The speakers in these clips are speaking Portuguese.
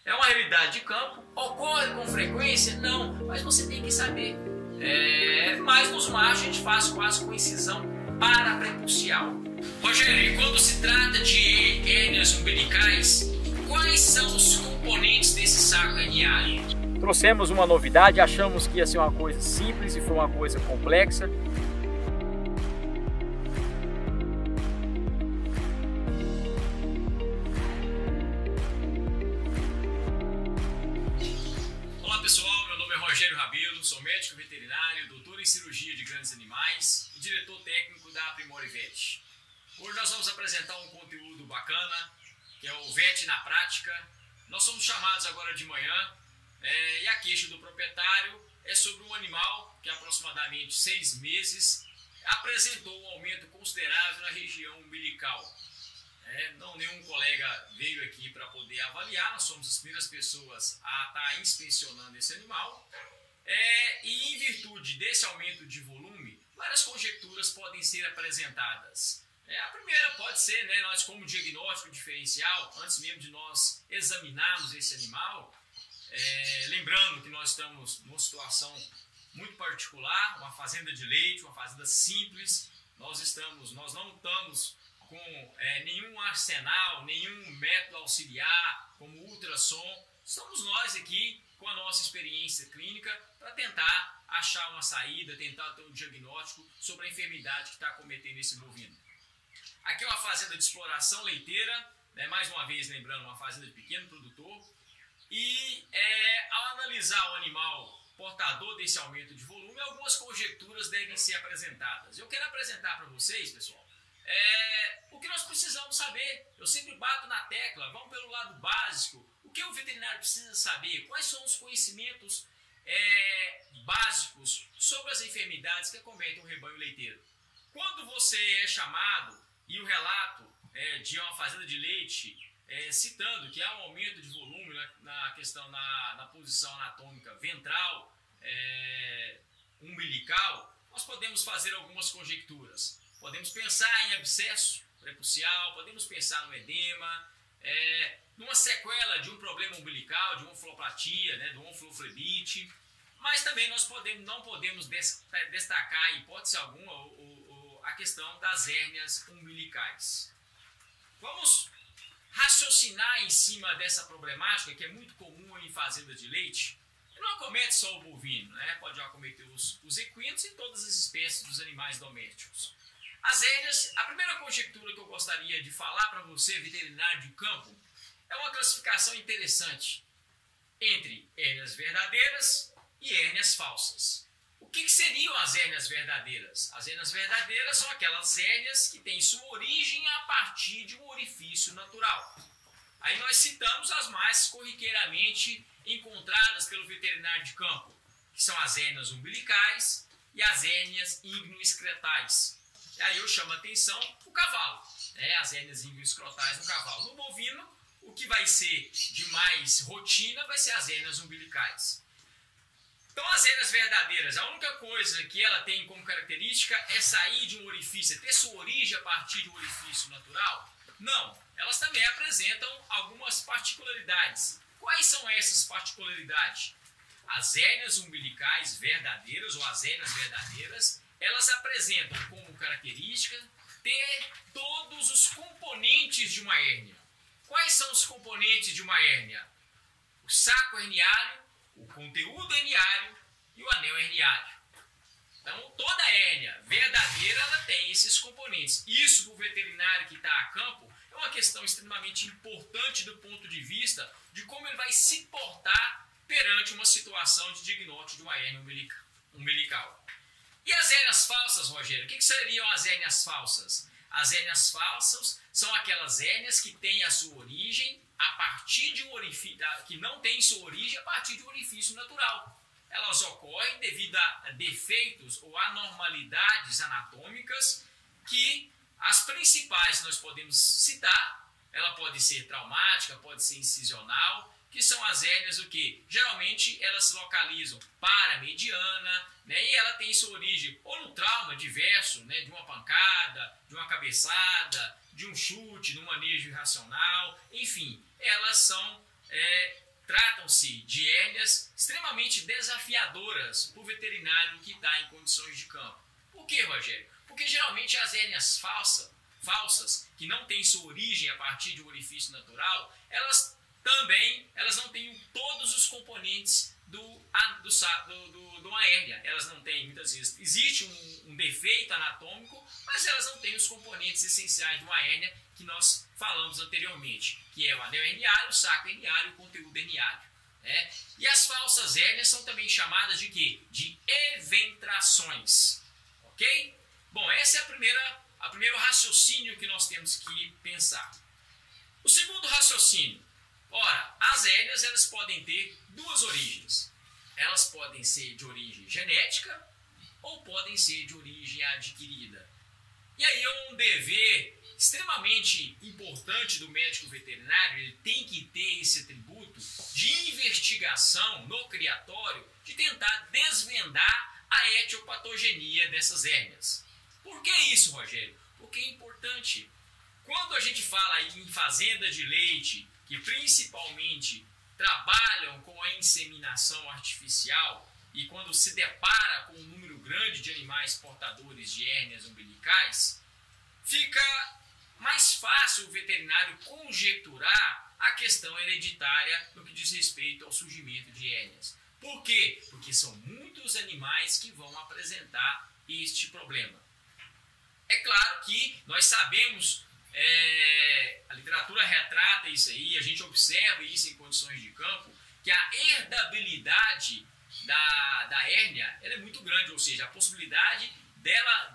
É uma realidade de campo, ocorre com frequência? Não, mas você tem que saber. Mas nos machos a gente faz quase com incisão paraprepucial. Rogério, e quando se trata de hérnias umbilicais, quais são os componentes desse saco herniário? Trouxemos uma novidade, achamos que ia ser uma coisa simples e foi uma coisa complexa. Olá pessoal, meu nome é Rogério Rabelo, sou médico veterinário, doutor em cirurgia de grandes animais e diretor técnico da Aprimore Vet. Hoje nós vamos apresentar um conteúdo bacana, que é o Vet na Prática. Nós somos chamados agora de manhã e a queixa do proprietário é sobre um animal que há aproximadamente 6 meses apresentou um aumento considerável na região umbilical. Não, nenhum colega veio aqui para poder avaliar, nós somos as primeiras pessoas a estar inspecionando esse animal. E em virtude desse aumento de volume, várias conjecturas podem ser apresentadas. A primeira pode ser, nós como diagnóstico diferencial, antes mesmo de nós examinarmos esse animal, lembrando que nós estamos numa situação muito particular, uma fazenda de leite, uma fazenda simples, nós não estamos com nenhum arsenal, nenhum método auxiliar, como ultrassom. Estamos nós aqui com a nossa experiência clínica para tentar achar uma saída, tentar ter um diagnóstico sobre a enfermidade que está acometendo esse bovino. Aqui é uma fazenda de exploração leiteira, mais uma vez lembrando, uma fazenda de pequeno produtor. E ao analisar o animal portador desse aumento de volume, algumas conjecturas devem ser apresentadas. Eu quero apresentar para vocês, pessoal, o que nós precisamos saber. Eu sempre bato na tecla, vamos pelo lado básico. O que o veterinário precisa saber? Quais são os conhecimentos básicos sobre as enfermidades que acometem o rebanho leiteiro? Quando você é chamado e o relato de uma fazenda de leite citando que há um aumento de volume na questão na posição anatômica ventral, umbilical, nós podemos fazer algumas conjecturas. Podemos pensar em abscesso prepucial, podemos pensar no edema, numa sequela de um problema umbilical, de uma onfiloplatia, de uma onfiloflebite, mas também nós não podemos destacar, em hipótese alguma, a questão das hérnias umbilicais. Vamos raciocinar em cima dessa problemática que é muito comum em fazenda de leite. Não acomete só o bovino, pode acometer os equinos e todas as espécies dos animais domésticos. As hérnias, a primeira conjectura que eu gostaria de falar para você, veterinário de campo, é uma classificação interessante entre hérnias verdadeiras e hérnias falsas. O que seriam as hérnias verdadeiras? As hérnias verdadeiras são aquelas hérnias que têm sua origem a partir de um orifício natural. Aí nós citamos as mais corriqueiramente encontradas pelo veterinário de campo, que são as hérnias umbilicais e as hérnias ígneo-excretais. E aí eu chamo a atenção o cavalo, as hérnias ígneo-excretais no cavalo. No bovino, o que vai ser de mais rotina vai ser as hérnias umbilicais. Então, as hérnias verdadeiras, a única coisa que ela tem como característica é sair de um orifício, ter sua origem a partir de um orifício natural? Não, elas também apresentam algumas particularidades. Quais são essas particularidades? As hérnias umbilicais verdadeiras ou as hérnias verdadeiras, elas apresentam como característica ter todos os componentes de uma hérnia. Quais são os componentes de uma hérnia? O saco herniário, o conteúdo herniário e o anel herniário. Então, toda hérnia verdadeira ela tem esses componentes. Isso para o veterinário que está a campo é uma questão extremamente importante do ponto de vista de como ele vai se portar perante uma situação de diagnóstico de uma hérnia umbilical. E as hérnias falsas, Rogério? O que seriam as hérnias falsas? As hérnias falsas são aquelas hérnias que têm a sua origem a partir de um orifício, que não tem sua origem a partir de um orifício natural. Elas ocorrem devido a defeitos ou anormalidades anatômicas que as principais nós podemos citar. Ela pode ser traumática, pode ser incisional, que são as hérnias o que? Geralmente elas se localizam paramediana, e ela tem sua origem ou no trauma diverso, de uma pancada, de uma cabeçada, de um chute, de um manejo irracional, enfim, elas são Trata-se de hérnias extremamente desafiadoras para o veterinário que está em condições de campo. Por quê, Rogério? Porque geralmente as hérnias falsas, que não têm sua origem a partir de um orifício natural, elas não têm todos os componentes de uma hérnia. Elas não têm, muitas vezes, existe um defeito anatômico, mas elas não têm os componentes essenciais de uma hérnia que nós falamos anteriormente, que é o anel herniário, o saco herniário e o conteúdo herniário. Né? E as falsas hérnias são também chamadas de quê? De eventrações. Ok? Bom, esse é o primeiro raciocínio que nós temos que pensar. O segundo raciocínio. Ora, as hérnias elas podem ter duas origens. Elas podem ser de origem genética ou podem ser de origem adquirida. E aí é um dever extremamente importante do médico veterinário, ele tem que ter esse atributo de investigação no criatório, de tentar desvendar a etiopatogenia dessas hérnias. Por que isso, Rogério? Porque é importante. Quando a gente fala em fazenda de leite, que principalmente trabalham com a inseminação artificial e quando se depara com um número grande de animais portadores de hérnias umbilicais, fica mais fácil o veterinário conjecturar a questão hereditária no que diz respeito ao surgimento de hérnias. Por quê? Porque são muitos animais que vão apresentar este problema. É claro que nós sabemos, a literatura retrata isso aí, a gente observa isso em condições de campo, que a herdabilidade da hérnia ela é muito grande, ou seja, a possibilidade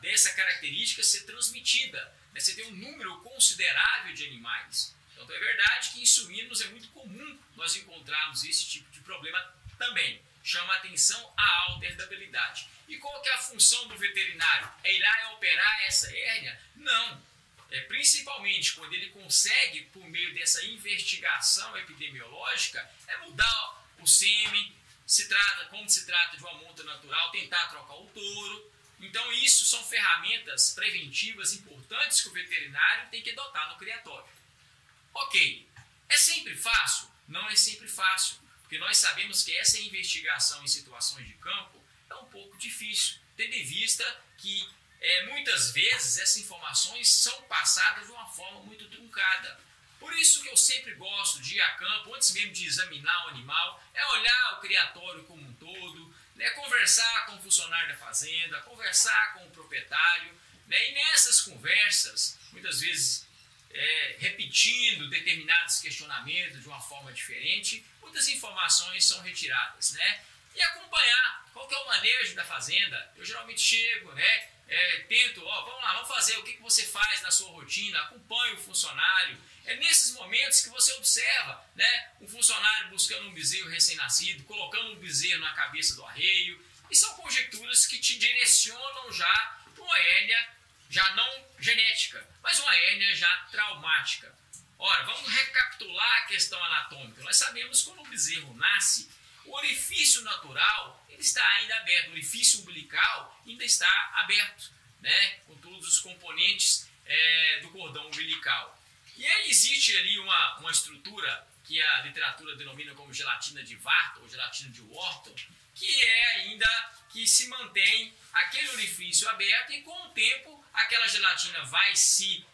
dessa característica ser transmitida. Você tem um número considerável de animais. Então é verdade que em suínos é muito comum nós encontrarmos esse tipo de problema também. Chama a atenção a alta herdabilidade. E qual que é a função do veterinário? É ir lá e operar essa hérnia? Não. Principalmente quando ele consegue, por meio dessa investigação epidemiológica, mudar o sêmen, como se trata de uma monta natural, tentar trocar o touro. Então isso são ferramentas preventivas importantes que o veterinário tem que adotar no criatório. Ok, é sempre fácil? Não é sempre fácil, porque nós sabemos que essa investigação em situações de campo é um pouco difícil, tendo em vista que muitas vezes essas informações são passadas de uma forma muito truncada. Por isso que eu sempre gosto de ir a campo, antes mesmo de examinar o animal, olhar o criatório como um todo, conversar com o funcionário da fazenda, conversar com o proprietário, e nessas conversas, muitas vezes repetindo determinados questionamentos de uma forma diferente, muitas informações são retiradas, e acompanhar qual que é o manejo da fazenda. Eu geralmente chego, tento, vamos lá, vamos fazer o que você faz na sua rotina, acompanhe o funcionário. É nesses momentos que você observa, um funcionário buscando um bezerro recém-nascido, colocando um bezerro na cabeça do arreio, e são conjecturas que te direcionam já para uma hérnia já não genética, mas uma hérnia já traumática. Ora, vamos recapitular a questão anatômica. Nós sabemos que quando o bezerro nasce, o orifício natural ele está ainda aberto, o orifício umbilical ainda está aberto, com todos os componentes do cordão umbilical. E aí existe ali uma estrutura que a literatura denomina como gelatina de Wharton ou gelatina de Wharton, que que se mantém aquele orifício aberto e com o tempo aquela gelatina vai se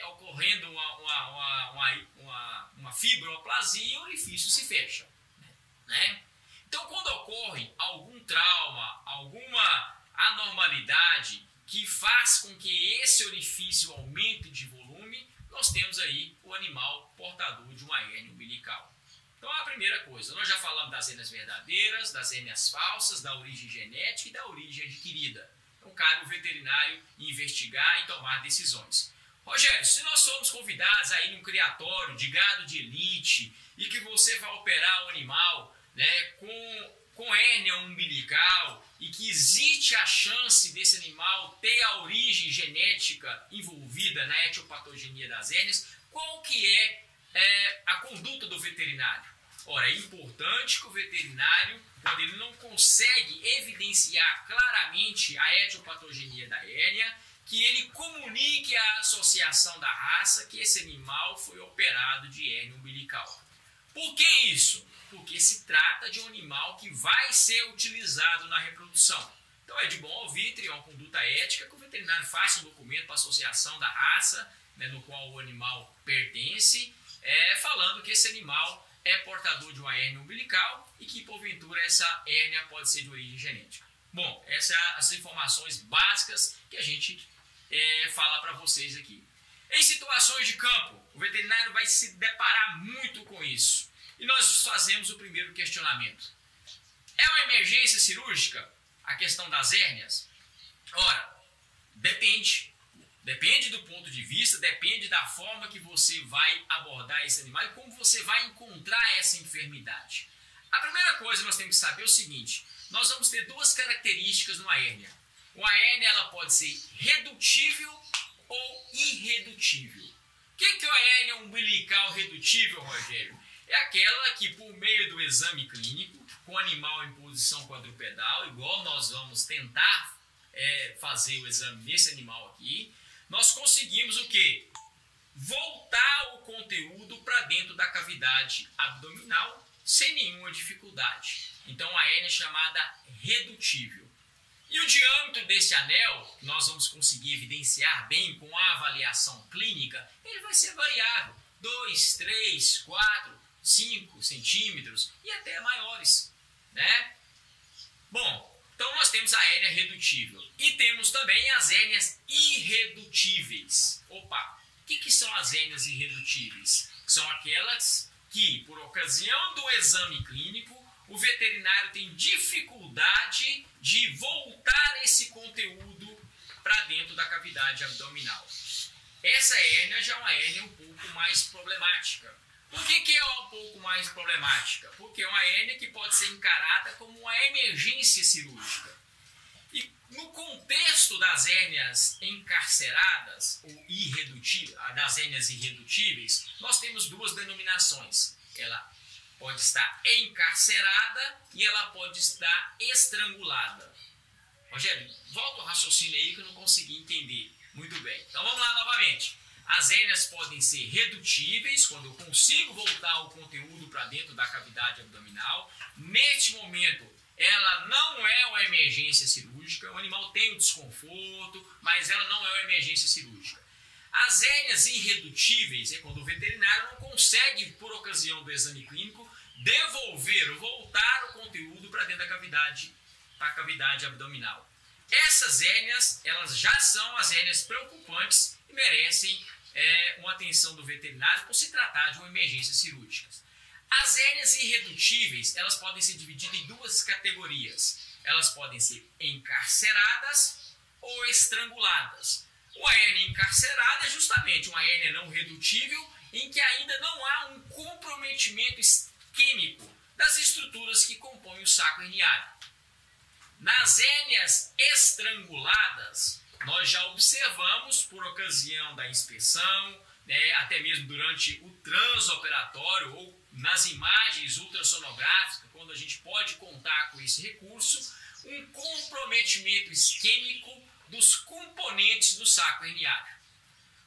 ocorrendo uma fibroplasia e o orifício se fecha. Então, quando ocorre algum trauma, alguma anormalidade que faz com que esse orifício aumente de volume, nós temos aí o animal portador de uma hérnia umbilical. Então, a primeira coisa, nós já falamos das hérnias verdadeiras, das hérnias falsas, da origem genética e da origem adquirida. Então, cabe o veterinário investigar e tomar decisões. Rogério, se nós somos convidados a ir num criatório de gado de elite e que você vai operar o animal com hérnia umbilical e que existe a chance desse animal ter a origem genética envolvida na etiopatogenia das hérnias, qual que é a conduta do veterinário? Ora, é importante que o veterinário, quando ele não consegue evidenciar claramente a etiopatogenia da hérnia, que ele comunique à associação da raça que esse animal foi operado de hérnia umbilical. Por que isso? porque se trata de um animal que vai ser utilizado na reprodução. Então é de bom alvitre, é uma conduta ética que o veterinário faça um documento para a associação da raça, né, no qual o animal pertence, falando que esse animal é portador de uma hérnia umbilical e que, porventura, essa hérnia pode ser de origem genética. Bom, essas são as informações básicas que a gente fala para vocês aqui. Em situações de campo, o veterinário vai se deparar muito com isso. E nós fazemos o primeiro questionamento. É uma emergência cirúrgica a questão das hérnias? Ora, depende. Depende do ponto de vista, depende da forma que você vai abordar esse animal e como você vai encontrar essa enfermidade. A primeira coisa que nós temos que saber é o seguinte: nós vamos ter duas características numa hérnia. Uma hérnia ela pode ser redutível ou irredutível. O que é uma hérnia umbilical redutível, Rogério? É aquela que, por meio do exame clínico, com o animal em posição quadrupedal, igual nós vamos tentar fazer o exame nesse animal aqui, nós conseguimos o quê? Voltar o conteúdo para dentro da cavidade abdominal sem nenhuma dificuldade. Então a hérnia é chamada redutível. E o diâmetro desse anel, que nós vamos conseguir evidenciar bem com a avaliação clínica, ele vai ser variável. 2, 3, 4, 5 centímetros e até maiores, né? Bom, então nós temos a hérnia redutível e temos também as hérnias irredutíveis. Opa, o que são as hérnias irredutíveis? São aquelas que, por ocasião do exame clínico, o veterinário tem dificuldade de voltar esse conteúdo para dentro da cavidade abdominal. Essa hérnia já é uma hérnia um pouco mais problemática. Por que é um pouco mais problemática? Porque é uma hérnia que pode ser encarada como uma emergência cirúrgica. E no contexto das hérnias encarceradas, ou irredutíveis, das hérnias irredutíveis, nós temos duas denominações. Ela pode estar encarcerada e ela pode estar estrangulada. Rogério, volta o raciocínio aí que eu não consegui entender. Muito bem. Então vamos lá novamente. As hérnias podem ser redutíveis, quando eu consigo voltar o conteúdo para dentro da cavidade abdominal. Neste momento, ela não é uma emergência cirúrgica. O animal tem um desconforto, mas ela não é uma emergência cirúrgica. As hérnias irredutíveis é quando o veterinário não consegue, por ocasião do exame clínico, devolver ou voltar o conteúdo para dentro da cavidade abdominal. Essas hérnias, elas já são as hérnias preocupantes e merecem uma atenção do veterinário por se tratar de uma emergência cirúrgica. As hérnias irredutíveis, elas podem ser divididas em duas categorias. Elas podem ser encarceradas ou estranguladas. Uma hérnia encarcerada é justamente uma hérnia não redutível em que ainda não há um comprometimento isquêmico das estruturas que compõem o saco herniário. Nas hérnias estranguladas, nós já observamos, por ocasião da inspeção, até mesmo durante o transoperatório ou nas imagens ultrassonográficas, quando a gente pode contar com esse recurso, um comprometimento isquêmico dos componentes do saco herniário.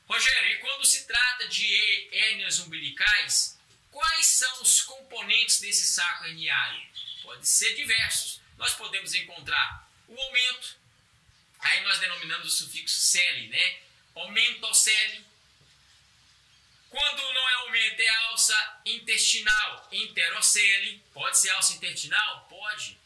Rogério, e quando se trata de hérnias umbilicais, quais são os componentes desse saco herniário? Pode ser diversos. Nós podemos encontrar o aumento, aí nós denominamos o sufixo cele, né? Aumentocele. Quando não é aumento, é alça intestinal, enterocele. Pode ser alça intestinal? Pode.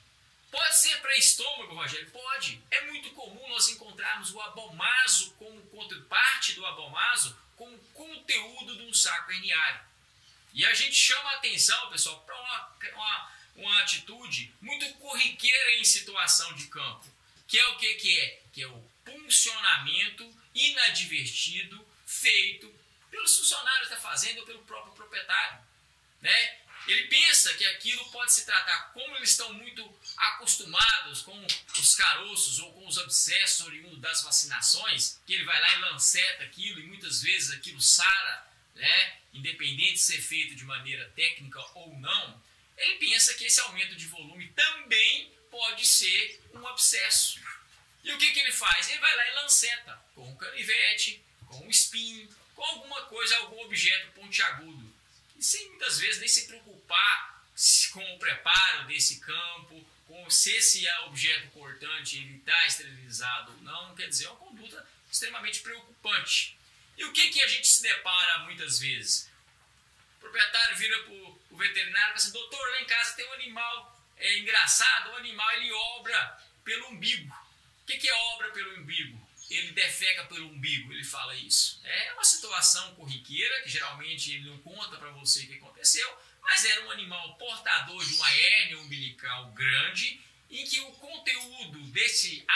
Pode ser pré-estômago, Rogério? Pode. É muito comum nós encontrarmos o abomaso como parte do abomaso como conteúdo de um saco herniário. E a gente chama a atenção, pessoal, para uma atitude muito corriqueira em situação de campo, que é o que é? Que é o puncionamento inadvertido feito pelos funcionários da fazenda ou pelo próprio proprietário, né? Ele pensa que aquilo pode se tratar, como eles estão muito acostumados com os caroços ou com os abscessos oriundos das vacinações, que ele vai lá e lanceta aquilo e muitas vezes aquilo sara, né? Independente de ser feito de maneira técnica ou não. Ele pensa que esse aumento de volume também pode ser um abscesso. E o que ele faz? Ele vai lá e lanceta com um canivete, com um espinho, com alguma coisa, algum objeto pontiagudo. E sem muitas vezes nem se preocupar com preparo desse campo, se esse objeto cortante está esterilizado ou não, quer dizer, é uma conduta extremamente preocupante. E o que a gente se depara muitas vezes? O proprietário vira para o veterinário e fala assim: doutor, lá em casa tem um animal engraçado, o animal ele obra pelo umbigo. O que é obra pelo umbigo? Ele defeca pelo umbigo, ele fala isso. É uma situação corriqueira, que geralmente ele não conta para você o que aconteceu, mas era um animal portador de uma hérnia umbilical grande, em que o conteúdo desse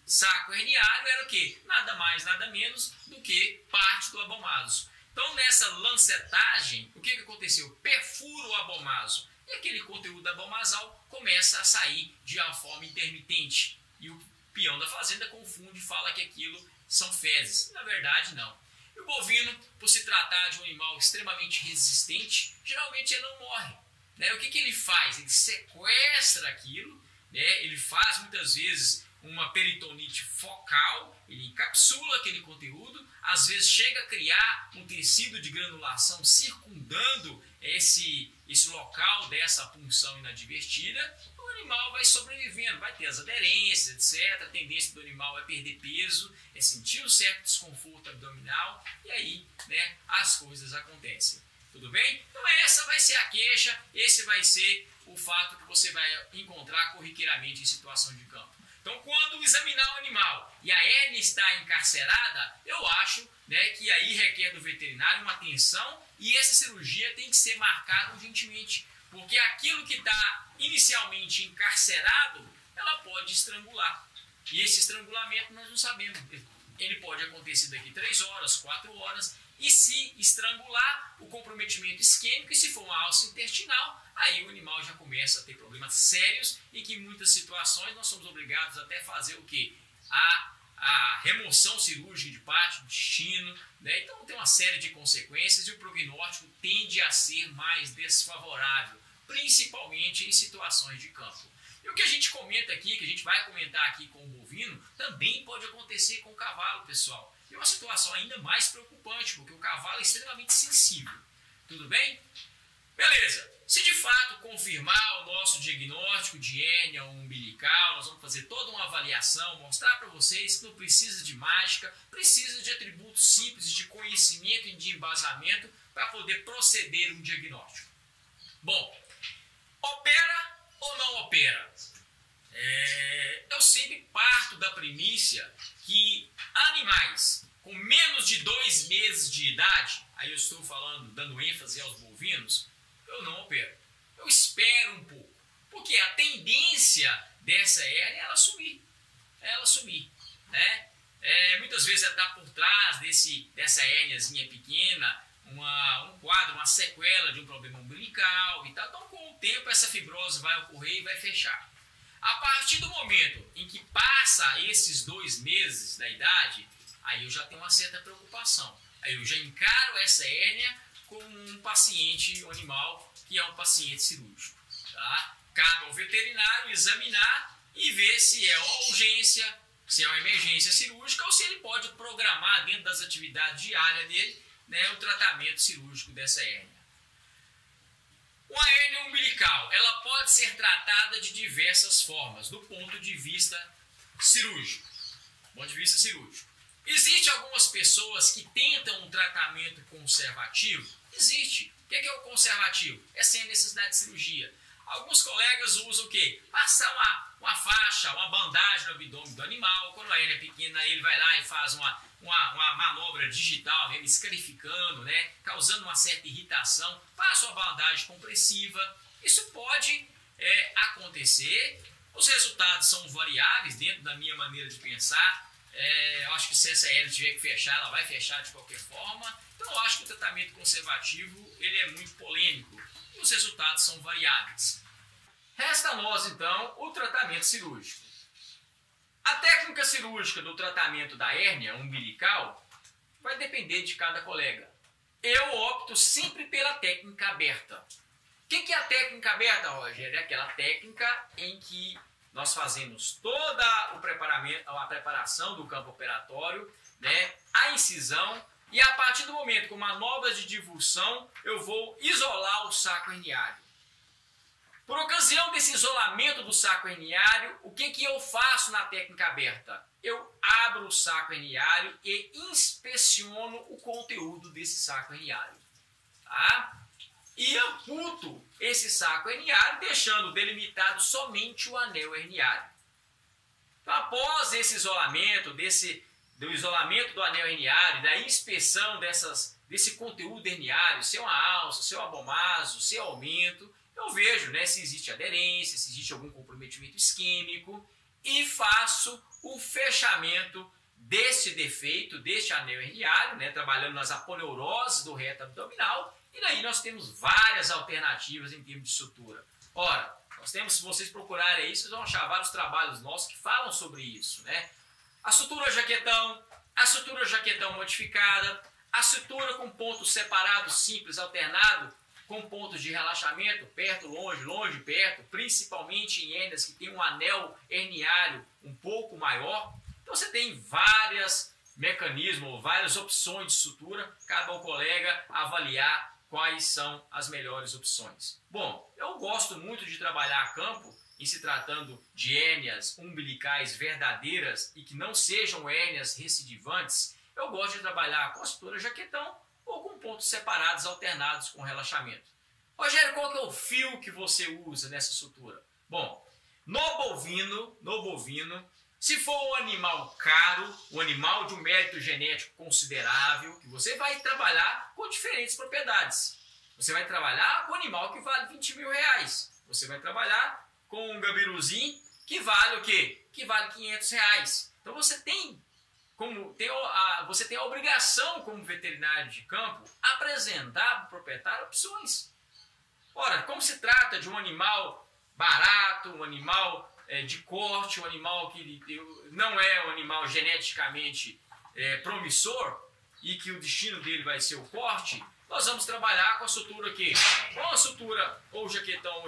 saco herniário era o quê? Nada mais, nada menos do que parte do abomaso. Então, nessa lancetagem, o que aconteceu? Perfura o abomaso. E aquele conteúdo abomasal começa a sair de uma forma intermitente. E o peão da fazenda confunde e fala que aquilo são fezes. Na verdade, não. E o bovino, por se tratar de um animal extremamente resistente, geralmente ele não morre. Né? O que ele faz? Ele sequestra aquilo, né? Ele faz muitas vezes uma peritonite focal, ele encapsula aquele conteúdo, às vezes chega a criar um tecido de granulação circundando esse local dessa punção inadvertida. O animal vai sobrevivendo, vai ter as aderências, etc. A tendência do animal é perder peso, é sentir um certo desconforto abdominal, e aí, né, as coisas acontecem. Tudo bem? Então essa vai ser a queixa, esse vai ser o fato que você vai encontrar corriqueiramente em situação de campo. Então, quando examinar o animal e a hérnia está encarcerada, eu acho, né, que aí requer do veterinário uma atenção, e essa cirurgia tem que ser marcada urgentemente, porque aquilo que está inicialmente encarcerado, ela pode estrangular. E esse estrangulamento nós não sabemos. Ele pode acontecer daqui 3 horas, 4 horas, e se estrangular, o comprometimento isquêmico, e se for uma alça intestinal, aí o animal já começa a ter problemas sérios, e que em muitas situações nós somos obrigados até a fazer o quê? A remoção cirúrgica de parte do intestino, né? Então tem uma série de consequências, e o prognóstico tende a ser mais desfavorável, principalmente em situações de campo. E o que a gente comenta aqui, que a gente vai comentar aqui com o bovino, também pode acontecer com o cavalo, pessoal. E é uma situação ainda mais preocupante, porque o cavalo é extremamente sensível. Tudo bem? Beleza. Se de fato confirmar o nosso diagnóstico de hérnia umbilical, nós vamos fazer toda uma avaliação, mostrar para vocês que não precisa de mágica, precisa de atributos simples de conhecimento e de embasamento para poder proceder um diagnóstico. Bom, opera ou não opera? Eu sempre parto da premissa que animais com menos de 2 meses de idade, aí eu estou falando, dando ênfase aos bovinos, eu não opero. Eu espero um pouco, porque a tendência dessa hérnia é ela sumir, né? Muitas vezes ela está por trás dessa hérniazinha pequena, um quadro, uma sequela de um problema umbilical e tal. Então, com o tempo, essa fibrose vai ocorrer e vai fechar. A partir do momento em que passa esses 2 meses da idade, aí eu já tenho uma certa preocupação. Aí eu já encaro essa hérnia como um paciente, um animal que é um paciente cirúrgico. Tá? Cabe ao veterinário examinar e ver se é uma urgência, se é uma emergência cirúrgica, ou se ele pode programar dentro das atividades diárias dele, né, o tratamento cirúrgico dessa hérnia. Uma hérnia umbilical, ela pode ser tratada de diversas formas, do ponto de vista cirúrgico. Existem algumas pessoas que tentam um tratamento conservativo? Existe. O que é o conservativo? É sem necessidade de cirurgia. Alguns colegas usam o quê? Passar uma faixa, uma bandagem no abdômen do animal. Quando a hérnia é pequena, ele vai lá e faz uma manobra digital, mesmo escarificando, né? Causando uma certa irritação. Passa uma bandagem compressiva. Isso pode acontecer. Os resultados são variáveis dentro da minha maneira de pensar. Eu acho que se essa hérnia tiver que fechar, ela vai fechar de qualquer forma. Então eu acho que o tratamento conservativo ele é muito polêmico e os resultados são variáveis. Resta a nós então o tratamento cirúrgico. A técnica cirúrgica do tratamento da hérnia umbilical vai depender de cada colega. Eu opto sempre pela técnica aberta. O que é a técnica aberta, Roger? É aquela técnica em que nós fazemos toda a preparação do campo operatório, né, a incisão, e a partir do momento, com manobras de divulsão, eu vou isolar o saco herniário. ocasião desse isolamento do saco herniário, o que eu faço na técnica aberta? Eu abro o saco herniário e inspeciono o conteúdo desse saco herniário. Tá? E amputo esse saco herniário, deixando delimitado somente o anel herniário. Então, após esse isolamento, do isolamento do anel herniário, da inspeção desse conteúdo herniário, se é uma alça, se é um abomaso, se é aumento, eu vejo, né, se existe aderência, se existe algum comprometimento isquêmico e faço o fechamento desse defeito, deste anel herniário, né, trabalhando nas aponeuroses do reto abdominal, e daí nós temos várias alternativas em termos de sutura. Ora, nós temos, se vocês procurarem aí, vocês vão achar vários trabalhos nossos que falam sobre isso, né? A sutura jaquetão modificada, a sutura com pontos separados simples, alternado, com pontos de relaxamento, perto, longe, longe, perto, principalmente em hérnias que tem um anel herniário um pouco maior. Então você tem vários mecanismos, várias opções de sutura, cada um colega avaliar quais são as melhores opções. Bom, eu gosto muito de trabalhar a campo, em se tratando de hérnias umbilicais verdadeiras e que não sejam hérnias recidivantes, eu gosto de trabalhar com a sutura jaquetão ou com pontos separados alternados com relaxamento. Rogério, qual que é o fio que você usa nessa sutura? Bom, no bovino, se for um animal caro, um animal de um mérito genético considerável, que você vai trabalhar com diferentes propriedades. Você vai trabalhar com um animal que vale 20 mil reais. Você vai trabalhar com um gabiruzinho que vale o quê? Que vale 500 reais. Então você tem a obrigação como veterinário de campo apresentar para o proprietário opções. Ora, como se trata de um animal barato, um animal de corte, um animal que não é um animal geneticamente promissor e que o destino dele vai ser o corte, nós vamos trabalhar com a sutura aqui. Com a sutura ou jaquetão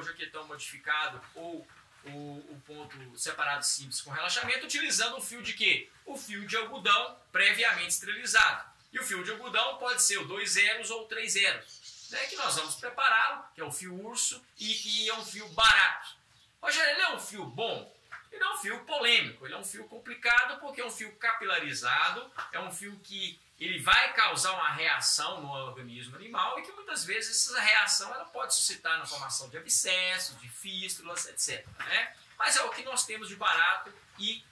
modificado ou o ponto separado simples com relaxamento, utilizando o fio de quê? O fio de algodão previamente esterilizado. E o fio de algodão pode ser o 2 zeros ou 3 zeros, né, que nós vamos prepará-lo, que é o fio urso e que é um fio barato. Rogério, ele é um fio bom? Ele é um fio polêmico, ele é um fio complicado porque é um fio capilarizado, é um fio que ele vai causar uma reação no organismo animal e que muitas vezes essa reação ela pode suscitar na formação de abscessos, de fístulas, etc. Né? Mas é o que nós temos de barato e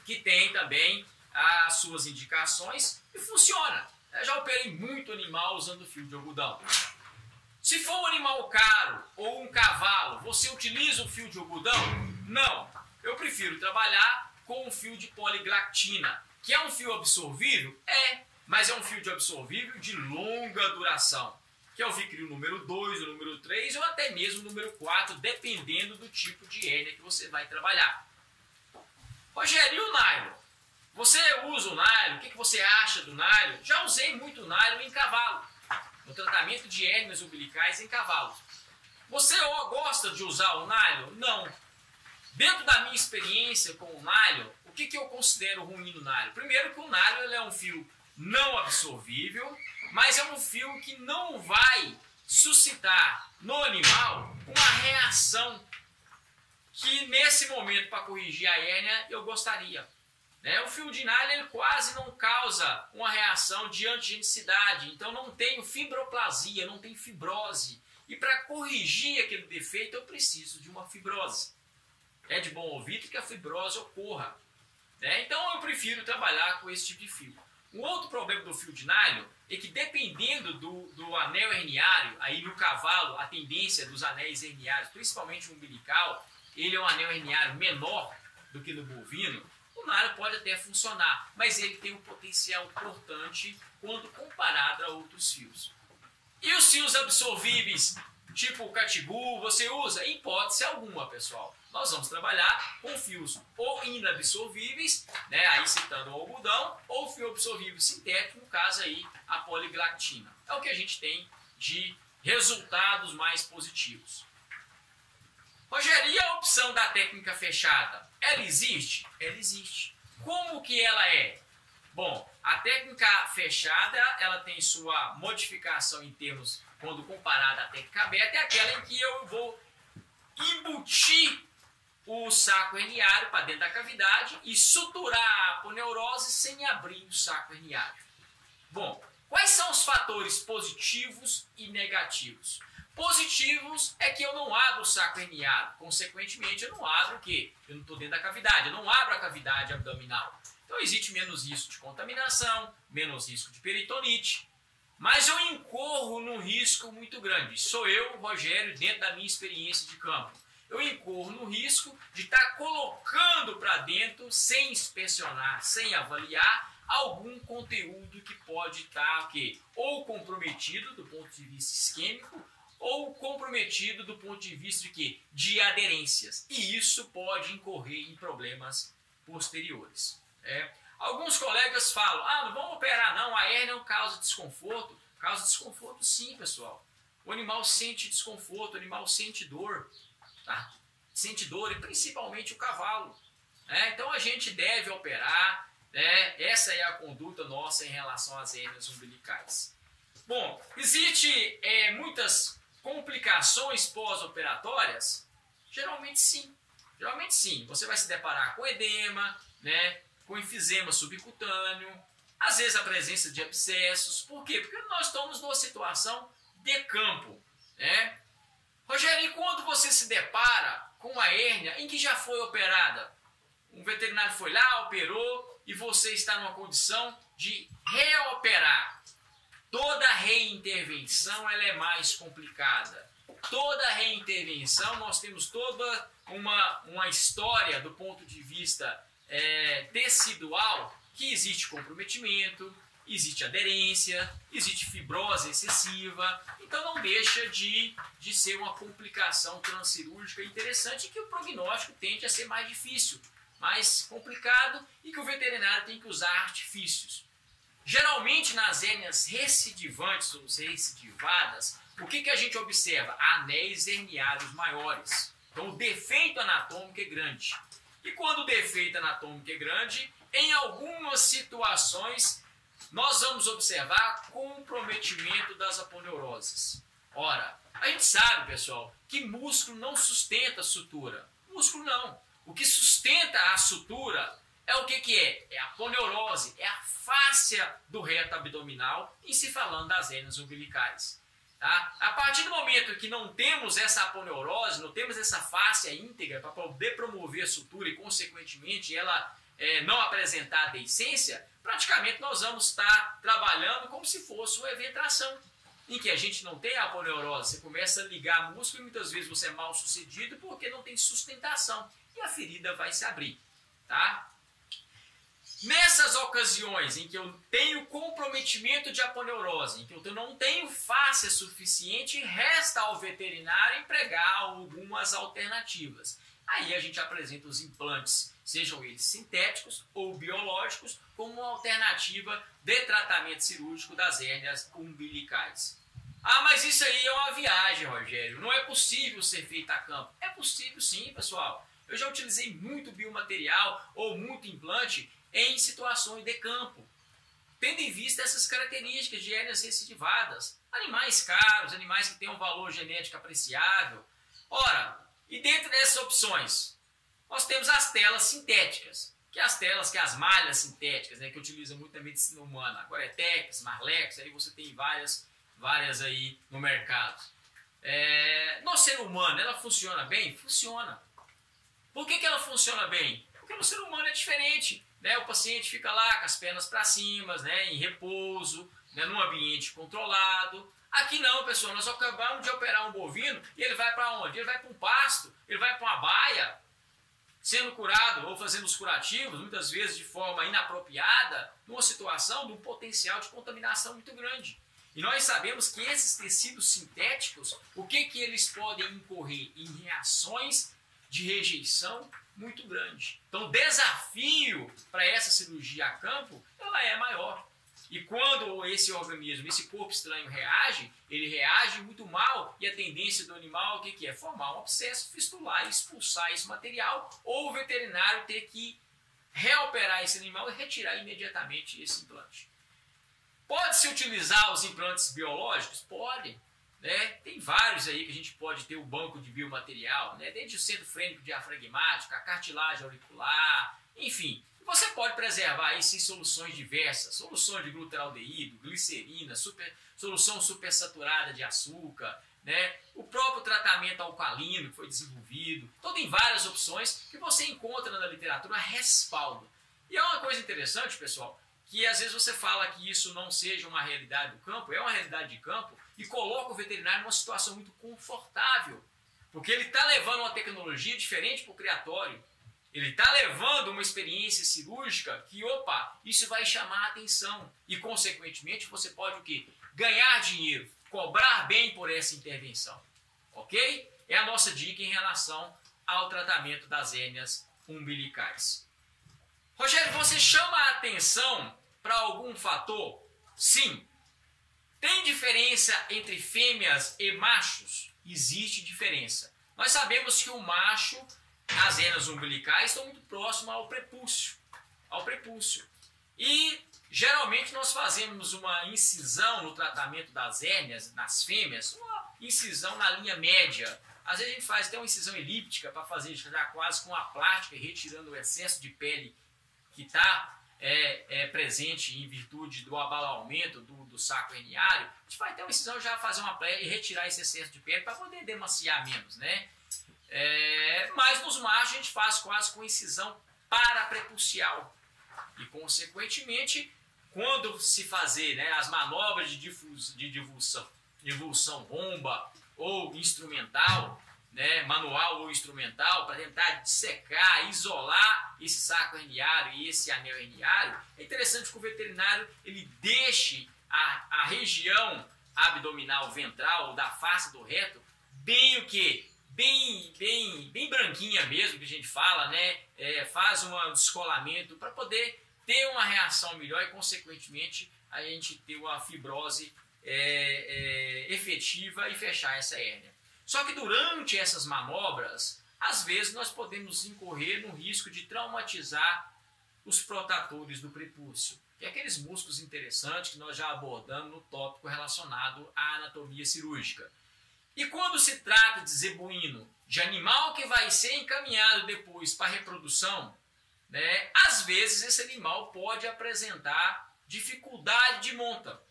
que tem também as suas indicações e funciona. Eu já operei muito animal usando fio de algodão. Se for um animal caro ou um cavalo, você utiliza o fio de algodão? Não. Eu prefiro trabalhar com um fio de poliglactina, que é um fio absorvível? Mas é um fio de absorvível de longa duração, que é o Vicryl número 2, o número 3 ou até mesmo o número 4, dependendo do tipo de hérnia que você vai trabalhar. Rogério, e o nylon? Você usa o nylon? O que você acha do nylon? Já usei muito nylon em cavalo, no tratamento de hérnias umbilicais em cavalos. Você gosta de usar o nylon? Não. Dentro da minha experiência com o nylon, o que eu considero ruim no nylon? Primeiro que o nylon ele é um fio não absorvível, mas é um fio que não vai suscitar no animal uma reação que nesse momento, para corrigir a hérnia, eu gostaria. O fio de nylon ele quase não causa uma reação de antigenicidade, então não tenho fibroplasia, não tem fibrose. E para corrigir aquele defeito eu preciso de uma fibrose. É de bom ouvido que a fibrose ocorra. Então eu prefiro trabalhar com esse tipo de fio. Um outro problema do fio de nylon é que dependendo do anel herniário, aí no cavalo a tendência dos anéis herniários, principalmente o umbilical, ele é um anel herniário menor do que no bovino. O nylon pode até funcionar, mas ele tem um potencial importante quando comparado a outros fios. E os fios absorvíveis, tipo o catibu, você usa? Em hipótese alguma, pessoal. Nós vamos trabalhar com fios ou inabsorvíveis, aí citando o algodão, ou fio absorvível sintético, no caso aí a poliglactina. É o que a gente tem de resultados mais positivos. Rogério, e a opção da técnica fechada? Ela existe? Ela existe. Como que ela é? Bom, a técnica fechada, ela tem sua modificação em termos, quando comparada à técnica aberta, é aquela em que eu vou embutir o saco herniário para dentro da cavidade e suturar a aponeurose sem abrir o saco herniário. Bom, quais são os fatores positivos e negativos? Positivos é que eu não abro o saco herniado, consequentemente eu não abro o quê? Eu não estou dentro da cavidade, eu não abro a cavidade abdominal. Então existe menos risco de contaminação, menos risco de peritonite, mas eu incorro num risco muito grande. Sou eu, Rogério, dentro da minha experiência de campo. Eu incorro no risco de estar colocando para dentro, sem inspecionar, sem avaliar, algum conteúdo que pode estar ou comprometido do ponto de vista isquêmico, ou comprometido do ponto de vista de aderências. E isso pode incorrer em problemas posteriores. Alguns colegas falam, não vamos operar não, a hérnia não causa desconforto. Causa desconforto sim, pessoal. O animal sente desconforto, o animal sente dor. Tá? Sente dor, e principalmente o cavalo. Então a gente deve operar. Essa é a conduta nossa em relação às hérnias umbilicais. Bom, existe muitas complicações pós-operatórias? Geralmente sim. Geralmente sim. Você vai se deparar com edema, com enfisema subcutâneo, às vezes a presença de abscessos. Por quê? Porque nós estamos numa situação de campo. Rogério, e quando você se depara com uma hérnia em que já foi operada? Um veterinário foi lá, operou e você está numa condição de reoperar. Toda reintervenção ela é mais complicada. Toda reintervenção, nós temos toda uma história do ponto de vista tecidual, que existe comprometimento, existe aderência, existe fibrose excessiva, então não deixa de ser uma complicação transcirúrgica interessante, que o prognóstico tende a ser mais difícil, mais complicado, e que o veterinário tem que usar artifícios. Geralmente nas hérnias recidivantes ou recidivadas, o que a gente observa? Anéis herniários maiores. Então o defeito anatômico é grande. E quando o defeito anatômico é grande, em algumas situações nós vamos observar comprometimento das aponeuroses. Ora, a gente sabe, pessoal, que músculo não sustenta a sutura. Músculo não. O que sustenta a sutura é o que é? É a aponeurose, é a fáscia do reto abdominal, em se falando das hérnias umbilicais. Tá? A partir do momento que não temos essa aponeurose, não temos essa fáscia íntegra para poder promover a sutura e, consequentemente, ela não apresentar a deiscência, praticamente nós vamos estar trabalhando como se fosse uma eventação, em que a gente não tem a aponeurose. Você começa a ligar músculo e muitas vezes você é mal sucedido porque não tem sustentação e a ferida vai se abrir. Tá? Nessas ocasiões em que eu tenho comprometimento de aponeurose, em que eu não tenho fáscia suficiente, resta ao veterinário empregar algumas alternativas. Aí a gente apresenta os implantes, sejam eles sintéticos ou biológicos, como uma alternativa de tratamento cirúrgico das hérnias umbilicais. Mas isso aí é uma viagem, Rogério. Não é possível ser feito a campo. É possível sim, pessoal. Eu já utilizei muito biomaterial ou muito implante em situações de campo, tendo em vista essas características de hérnias recidivadas, animais caros, animais que têm um valor genético apreciável. Ora, e dentro dessas opções, nós temos as telas sintéticas, que é as malhas sintéticas, que utilizam muito na medicina humana, Gore-Tex, Marlex, aí você tem várias aí no mercado. No ser humano, ela funciona bem? Funciona. Por que ela funciona bem? Porque no ser humano é diferente. O paciente fica lá com as pernas para cima, em repouso, num ambiente controlado. Aqui não, pessoal, nós acabamos de operar um bovino e ele vai para onde? Ele vai para um pasto, ele vai para uma baia, sendo curado ou fazendo os curativos, muitas vezes de forma inapropriada, numa situação de um potencial de contaminação muito grande. E nós sabemos que esses tecidos sintéticos, o que eles podem incorrer? Em reações de rejeição muito grande. Então o desafio para essa cirurgia a campo, ela é maior. E quando esse organismo, esse corpo estranho reage, ele reage muito mal e a tendência do animal, o que é? Formar um abscesso, fistular e expulsar esse material, ou o veterinário ter que reoperar esse animal e retirar imediatamente esse implante. Pode-se utilizar os implantes biológicos? Pode. né? Tem vários aí que a gente pode ter o banco de biomaterial, né? Desde o centro frênico diafragmático, a cartilagem auricular, enfim. Você pode preservar isso em soluções diversas, soluções de glutaraldeído, glicerina, solução supersaturada de açúcar, né? O próprio tratamento alcalino que foi desenvolvido, então tem várias opções que você encontra na literatura respaldo. E é uma coisa interessante, pessoal, que às vezes você fala que isso não seja uma realidade do campo, é uma realidade de campo, e coloca o veterinário numa situação muito confortável, porque ele está levando uma tecnologia diferente para o criatório. Ele está levando uma experiência cirúrgica que, opa, isso vai chamar a atenção. E, consequentemente, você pode o quê? Ganhar dinheiro, cobrar bem por essa intervenção. Ok? É a nossa dica em relação ao tratamento das hérnias umbilicais. Rogério, você chama a atenção para algum fator? Sim. Tem diferença entre fêmeas e machos? Existe diferença. Nós sabemos que o macho, as hérnias umbilicais, estão muito próximas ao prepúcio. E geralmente nós fazemos uma incisão no tratamento das hérnias, nas fêmeas, uma incisão na linha média. Às vezes a gente faz até uma incisão elíptica para fazer já quase com a plástica, retirando o excesso de pele que está presente em virtude do abalamento do saco herniário. A gente vai até uma incisão já fazer uma pele e retirar esse excesso de pele para poder demaciar menos, né? Mas nos machos a gente faz quase com incisão paraprepucial. E, consequentemente, quando se fazer, né, as manobras de divulsão bomba ou instrumental, né, manual ou instrumental, para tentar dissecar, isolar esse saco herniário e esse anel herniário, é interessante que o veterinário ele deixe a região abdominal ventral da face do reto bem o quê? Bem branquinha mesmo, que a gente fala, né? Faz um descolamento para poder ter uma reação melhor e, consequentemente, a gente ter uma fibrose efetiva e fechar essa hérnia. Só que durante essas manobras, às vezes nós podemos incorrer no risco de traumatizar os protatores do prepúcio, que é aqueles músculos interessantes que nós já abordamos no tópico relacionado à anatomia cirúrgica. E quando se trata de zebuíno, de animal que vai ser encaminhado depois para a reprodução, né, às vezes esse animal pode apresentar dificuldade de monta,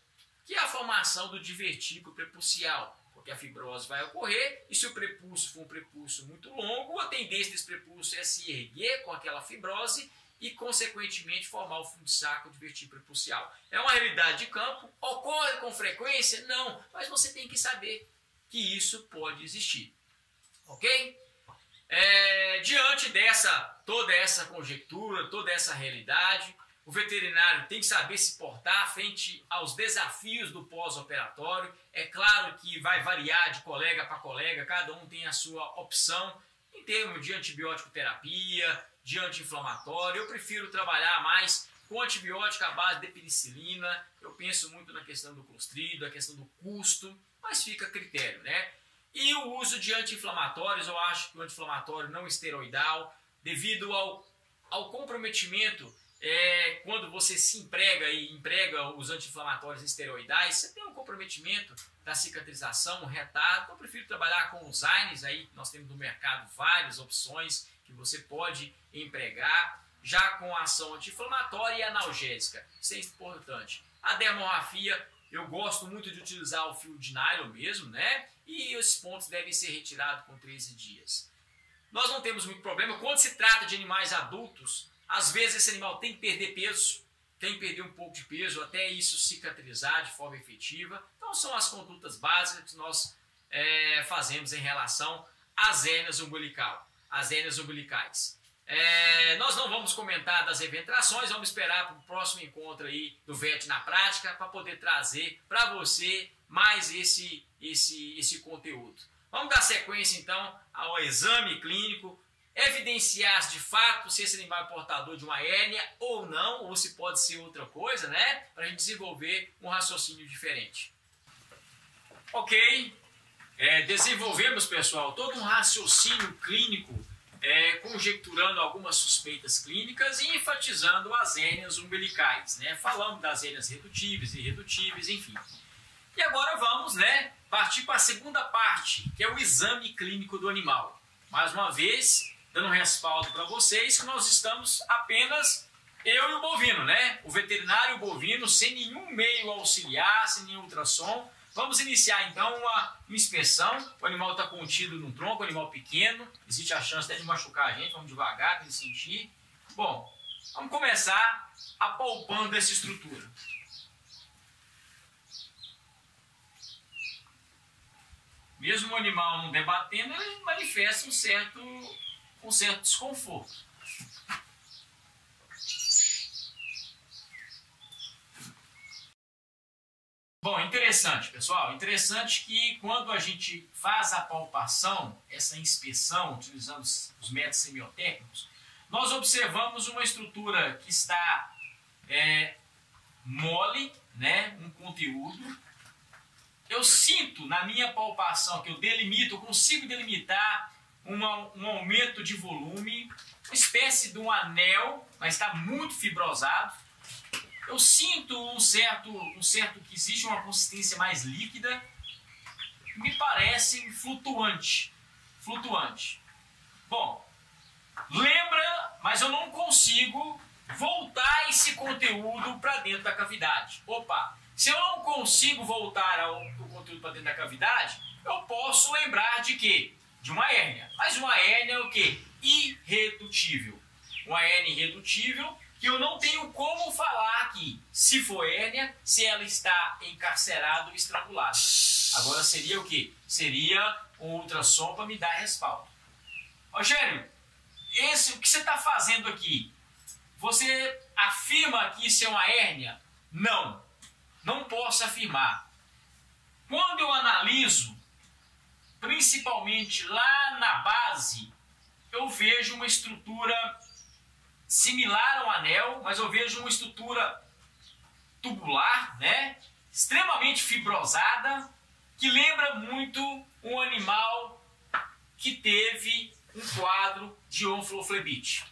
que é a formação do divertículo prepucial, porque a fibrose vai ocorrer e se o prepúcio for um prepúcio muito longo, a tendência desse prepúcio é se erguer com aquela fibrose e, consequentemente, formar o fundo de saco divertículo prepucial. É uma realidade de campo, ocorre com frequência? Não, mas você tem que saber que isso pode existir, ok? Diante toda essa conjectura, toda essa realidade, o veterinário tem que saber se portar frente aos desafios do pós-operatório. É claro que vai variar de colega para colega, cada um tem a sua opção em termos de antibiótico terapia, de anti-inflamatório. Eu prefiro trabalhar mais com antibiótico à base de penicilina. Eu penso muito na questão do Clostridio, a questão do custo, mas fica a critério, né? E o uso de anti-inflamatórios, eu acho que o anti-inflamatório não esteroidal, devido ao comprometimento, quando você se emprega os anti-inflamatórios esteroidais, você tem um comprometimento da cicatrização, um retardo. Então eu prefiro trabalhar com os AINES, aí nós temos no mercado várias opções que você pode empregar, já com ação anti-inflamatória e analgésica. Isso é importante. A dermografia, eu gosto muito de utilizar o fio de nylon mesmo, né? E os pontos devem ser retirados com 13 dias. Nós não temos muito problema. Quando se trata de animais adultos, às vezes esse animal tem que perder peso, tem que perder um pouco de peso, até isso cicatrizar de forma efetiva. Então são as condutas básicas que nós fazemos em relação às hérnias umbilicais. Nós não vamos comentar das eventrações, vamos esperar para o próximo encontro aí do VET na prática para poder trazer para você mais esse conteúdo. Vamos dar sequência então ao exame clínico, evidenciar de fato se esse animal é portador de uma hérnia ou não, ou se pode ser outra coisa, né? Para a gente desenvolver um raciocínio diferente. Ok, desenvolvemos, pessoal, todo um raciocínio clínico, conjecturando algumas suspeitas clínicas e enfatizando as hérnias umbilicais, né? Falamos das hérnias redutíveis, irredutíveis, enfim. E agora vamos, partir para a segunda parte, que é o exame clínico do animal. Mais uma vez, dando um respaldo para vocês que nós estamos apenas eu e o bovino, O veterinário e o bovino, sem nenhum meio auxiliar, sem nenhum ultrassom. Vamos iniciar então uma inspeção. O animal está contido num tronco, animal pequeno, existe a chance até de machucar a gente, vamos devagar para ele sentir. Bom, vamos começar apalpando essa estrutura. Mesmo o animal não debatendo, ele manifesta um certo desconforto. Bom, interessante, pessoal. Interessante que quando a gente faz a palpação, essa inspeção, utilizando os métodos semiotécnicos, nós observamos uma estrutura que está mole, um conteúdo. Eu sinto na minha palpação que eu delimito, eu consigo delimitar um aumento de volume, uma espécie de um anel, mas está muito fibrosado. Eu sinto um certo que existe uma consistência mais líquida, me parece flutuante. Bom, lembra, mas eu não consigo voltar esse conteúdo para dentro da cavidade. Opa! Se eu não consigo voltar o conteúdo para dentro da cavidade, eu posso lembrar de quê? De uma hérnia. Mas uma hérnia é o quê? Irredutível. Uma hérnia irredutível que eu não tenho como falar aqui, se for hérnia, se ela está encarcerada ou estrangulada. Agora seria o quê? Seria um ultrassom para me dar respaldo. Rogério, o que você está fazendo aqui? Você afirma que isso é uma hérnia? Não posso afirmar. Quando eu analiso, principalmente lá na base, eu vejo uma estrutura similar ao anel, mas eu vejo uma estrutura tubular, extremamente fibrosada, que lembra muito um animal que teve um quadro de onfloflebite.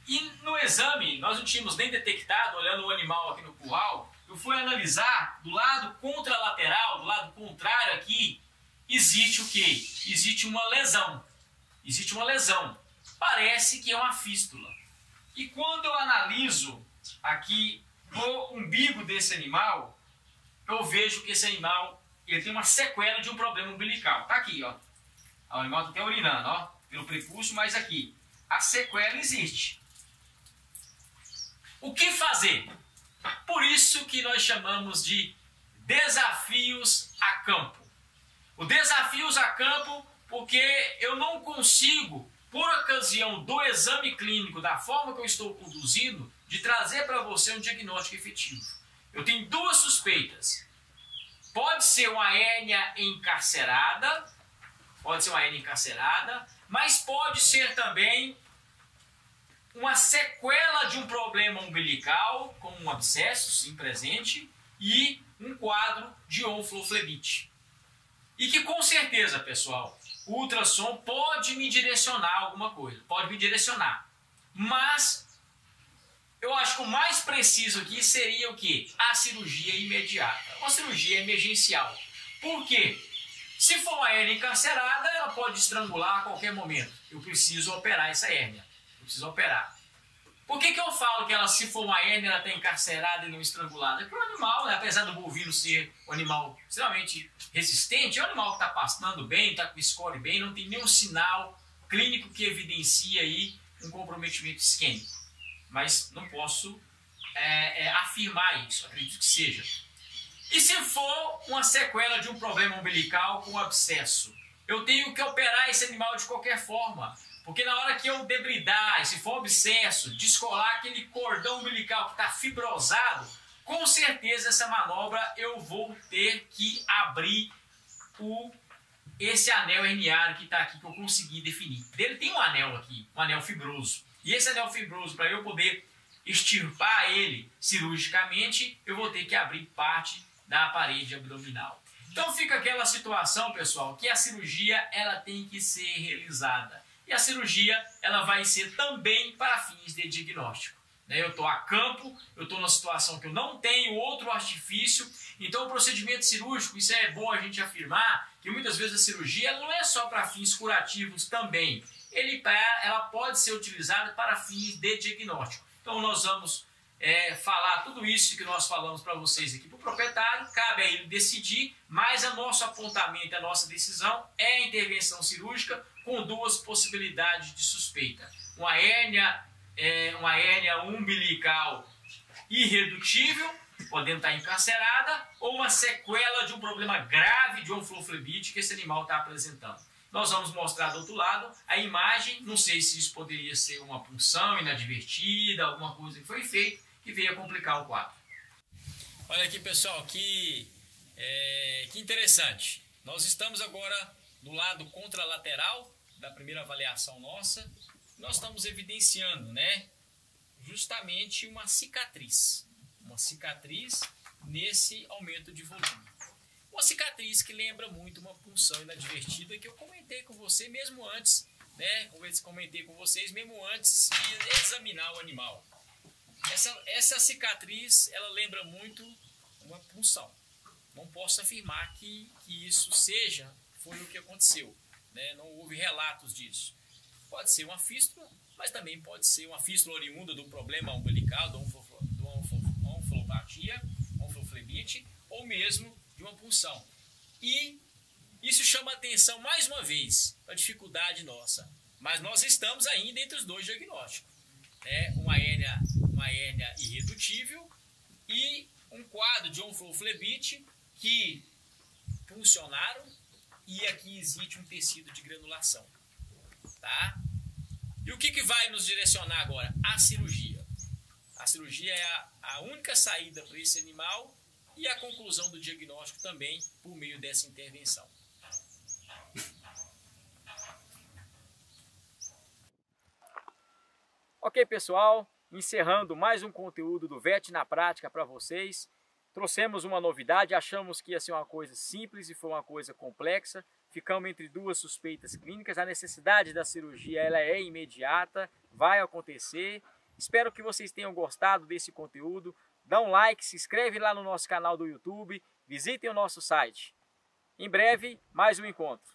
E no exame, nós não tínhamos nem detectado, olhando o animal aqui no curral, eu fui analisar do lado contralateral, do lado contrário aqui, existe o quê? Existe uma lesão. Parece que é uma fístula. E quando eu analiso aqui o umbigo desse animal, eu vejo que esse animal ele tem uma sequela de um problema umbilical. Tá aqui, ó. O animal está até urinando, ó, pelo prepúcio, mas aqui a sequela existe. O que fazer? Por isso que nós chamamos de desafios a campo. O desafios a campo porque eu não consigo, por ocasião do exame clínico, da forma que eu estou conduzindo, de trazer para você um diagnóstico efetivo. Eu tenho duas suspeitas. Pode ser uma hérnia encarcerada, mas pode ser também uma sequela de um problema umbilical, como um abscesso, sim, presente, e um quadro de onfloflebite. E que com certeza, pessoal, o ultrassom pode me direcionar alguma coisa, mas eu acho que o mais preciso aqui seria o quê? A cirurgia imediata, uma cirurgia emergencial. Por quê? Se for uma hérnia encarcerada, ela pode estrangular a qualquer momento. Eu preciso operar essa hérnia. Por que eu falo que ela, se for uma hérnia, ela está encarcerada e não estrangulada? Porque o animal, apesar do bovino ser um animal extremamente resistente, é um animal que está pastando bem, está com escolhe bem, não tem nenhum sinal clínico que evidencie aí um comprometimento isquêmico. Mas não posso afirmar isso, acredito que seja. E se for uma sequela de um problema umbilical com abscesso? Eu tenho que operar esse animal de qualquer forma. Porque na hora que eu debridar, e se for abscesso, descolar aquele cordão umbilical que está fibrosado, com certeza essa manobra eu vou ter que abrir esse anel herniário que está aqui, que eu consegui definir. Ele tem um anel aqui, um anel fibroso. E esse anel fibroso, para eu poder extirpar ele cirurgicamente, eu vou ter que abrir parte da parede abdominal. Então fica aquela situação, pessoal, que a cirurgia ela tem que ser realizada. E a cirurgia ela vai ser também para fins de diagnóstico. né? Eu estou a campo, eu estou numa situação que eu não tenho outro artifício. Então o procedimento cirúrgico, isso é bom a gente afirmar, que muitas vezes a cirurgia ela não é só para fins curativos também. Ela pode ser utilizada para fins de diagnóstico. Então nós vamos falar tudo isso que nós falamos para vocês aqui para o proprietário, cabe a ele decidir, mas o nosso apontamento, a nossa decisão é a intervenção cirúrgica com duas possibilidades de suspeita. Uma hérnia umbilical irredutível, podendo estar encarcerada, ou uma sequela de um problema grave de onfloflebite que esse animal está apresentando. Nós vamos mostrar do outro lado a imagem, não sei se isso poderia ser uma punção inadvertida, alguma coisa que foi feita, que veio a complicar o quadro. Olha aqui, pessoal, que interessante. Nós estamos agora no lado contralateral da primeira avaliação nossa. Nós estamos evidenciando, né, justamente uma cicatriz nesse aumento de volume. Uma cicatriz que lembra muito uma punção inadvertida que eu comentei com você mesmo antes, né? Comentei com vocês mesmo antes de examinar o animal. Essa cicatriz, ela lembra muito uma punção. Não posso afirmar que isso foi o que aconteceu, né? Não houve relatos disso. Pode ser uma fístula, mas também pode ser uma fístula oriunda do problema umbilical, da onflopatia, onfloflebite, ou mesmo de uma punção. E isso chama atenção mais uma vez para a dificuldade nossa. Mas nós estamos ainda entre os dois diagnósticos, né? Uma hérnia irredutível e um quadro de onfloflebite que funcionaram e aqui existe um tecido de granulação, tá? E o que vai nos direcionar agora? A cirurgia. A cirurgia é a única saída para esse animal e a conclusão do diagnóstico também por meio dessa intervenção. Ok, pessoal, encerrando mais um conteúdo do VET na prática para vocês. Trouxemos uma novidade, achamos que ia ser uma coisa simples e foi uma coisa complexa. Ficamos entre duas suspeitas clínicas. A necessidade da cirurgia ela é imediata, vai acontecer. Espero que vocês tenham gostado desse conteúdo. Dá um like, se inscreve lá no nosso canal do YouTube, visitem o nosso site. Em breve, mais um encontro.